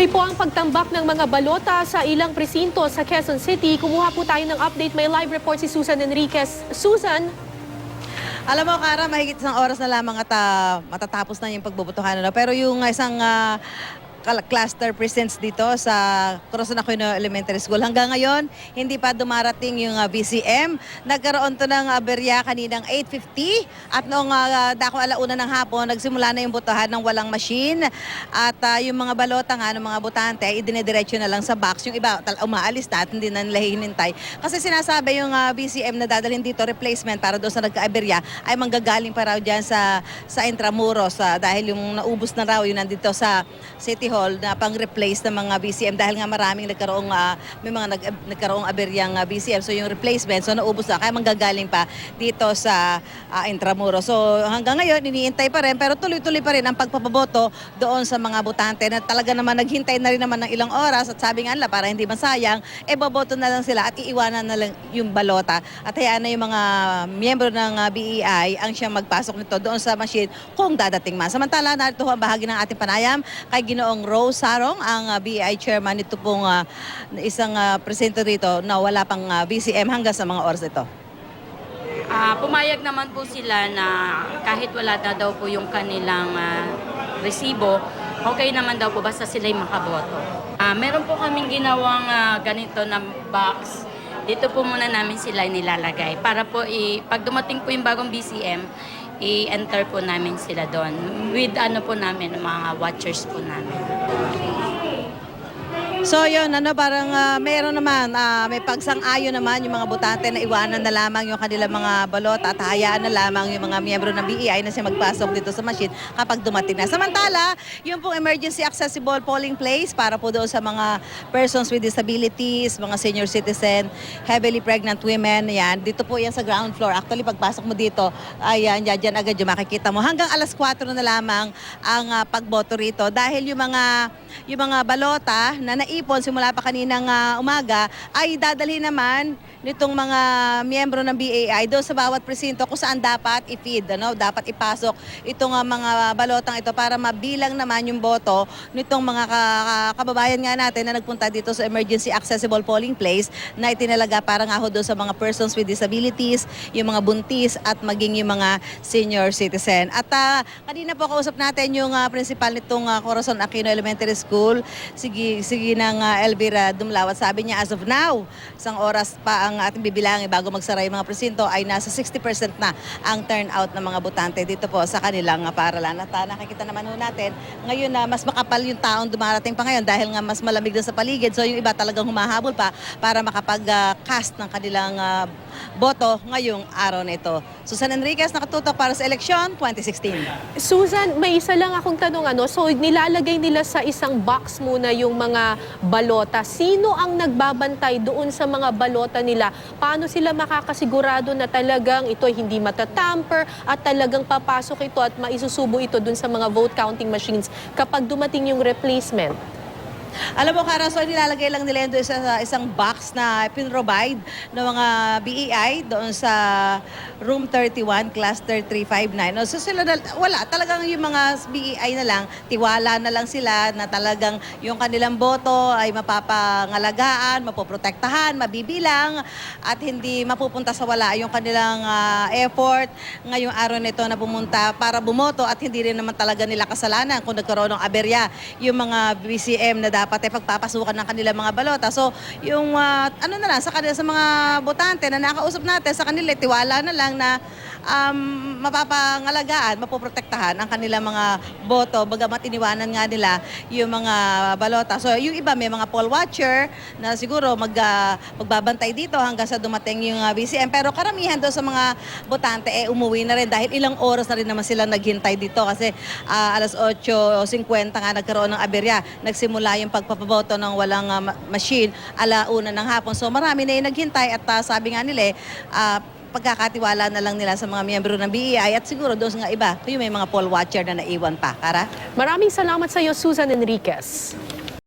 Tuloy po ang pagtambak ng mga balota sa ilang presinto sa Quezon City. Kumuha po tayo ng update. May live report si Susan Enriquez. Susan? Alam mo, Kara, mahigit isang oras na lamang at matatapos na yung pagbubutuhan. Pero yung isang cluster presents dito sa Corazon Aquino Elementary School. Hanggang ngayon, hindi pa dumarating yung BCM. Nagkaroon to ng aberya kaninang 8:50 at noong dako alauna ng hapon, nagsimula na yung butuhan ng walang machine. At yung mga balota nga ng mga botante ay idinediretso na lang sa box. Yung iba umaalis na at hindi na nila hinintay. Kasi sinasabi yung BCM na dadalhin dito, replacement para doon sa nagka-aberya, ay manggagaling pa raw dyan sa Intramuros dahil yung naubos na raw yun nandito sa City Hall na pang-replace ng mga BCM dahil nga maraming may mga nagkaroong aberyang BCM. So yung replacement, so naubos na. Kaya manggagaling pa dito sa Intramuros. So hanggang ngayon, iniintay pa rin pero tuloy-tuloy pa rin ang pagpapaboto doon sa mga botante na talaga naman naghintay na rin naman ng ilang oras at sabi nga nila para hindi masayang, boboto na lang sila at iiwanan na lang yung balota at hayaan na yung mga miyembro ng BEI ang siyang magpasok nito doon sa machine kung dadating man. Samantala, narito ang bahagi ng ating panayam kay Ginoong Rose Sarong, ang BEI chairman. Ito pong isang presento rito na wala pang BCM hanggang sa mga oras ito. Pumayag naman po sila na kahit wala na daw po yung kanilang resibo, okay naman daw po basta sila'y makaboto. Meron po kaming ginawang ganito na box. Dito po muna namin sila nilalagay para po pag dumating po yung bagong BCM, i-enter po namin sila doon with po namin, mga watchers po namin. So yun, parang meron naman, may pagsang-ayon naman yung mga botante na iwanan na lamang yung kanilang mga balota at hayaan na lamang yung mga miyembro ng BEI na siya magpasok dito sa machine kapag dumating na. Samantala, yung pong emergency accessible polling place para po doon sa mga persons with disabilities, mga senior citizen, heavily pregnant women, yan. Dito po yan sa ground floor. Actually, pagpasok mo dito, ayan, dyan agad yung makikita mo. Hanggang alas 4 na lamang ang pagboto rito dahil yung mga balota na naipon simula pa kaninang umaga ay dadalhin naman nitong mga miyembro ng BEI doon sa bawat presinto kung saan dapat i-feed, dapat ipasok itong mga balotang ito para mabilang naman yung boto nitong mga kababayan nga natin na nagpunta dito sa emergency accessible polling place na itinalaga para nga ho doon sa mga persons with disabilities, yung mga buntis at maging yung mga senior citizen. At kanina po kausap natin yung principal nitong Corazon Aquino Elementary School, sige ng Elvira Dumlao, at sabi niya as of now, isang oras pa ang ating bibilangin bago magsara yung mga presinto ay nasa 60% na ang turnout ng mga botante dito po sa kanilang paaralan. At nakikita naman ho natin ngayon na mas makapal yung taong dumarating pa ngayon dahil nga mas malamig na sa paligid. So yung iba talagang humahabol pa para makapag-cast ng kanilang boto ngayong araw na ito. Susan Enriquez, nakatutok para sa eleksyon 2016. Susan, may isa lang akong tanong. So nilalagay nila sa isang box muna yung mga balota. Sino ang nagbabantay doon sa mga balota nila? Paano sila makakasigurado na talagang ito ay hindi matatamper at talagang papasok ito at maisusubo ito doon sa mga vote counting machines kapag dumating yung replacement? Alam mo, Kara, so nilalagay lang nila doon sa isang box na pinrovide ng mga BEI doon sa room 31, cluster 359. So sila wala, talagang yung mga BEI na lang, tiwala na lang sila na talagang yung kanilang boto ay mapapangalagaan, mapoprotektahan, mabibilang at hindi mapupunta sa wala yung kanilang effort ngayong araw nito na pumunta para bumoto at hindi rin naman talaga nila kasalanan kung nagkaroon ng aberya yung mga BCM na dapat ay pagpapasukan ng kanilang mga balota. So, yung na lang sa kanila sa mga botante na nakausap natin sa kanila, tiwala na lang na mapapangalagaan, mapoprotektahan ang kanilang mga boto, bagamat iniwanan nga nila yung mga balota. So, yung iba may mga poll watcher na siguro magbabantay dito hanggang sa dumating yung BCM. Pero karamihan doon sa mga botante umuwi na rin dahil ilang oras na rin naman sila naghintay dito kasi alas 8:50 nga nagkaroon ng aberya. Nagsimula yung pagpapaboto ng walang machine alauna ng hapon. So marami na yung naghintay at sabi nga nila pagkakatiwala na lang nila sa mga miyembro ng BEI at siguro doon nga iba, yung may mga poll watcher na naiwan pa. Kara? Maraming salamat sa iyo, Susan Enriquez.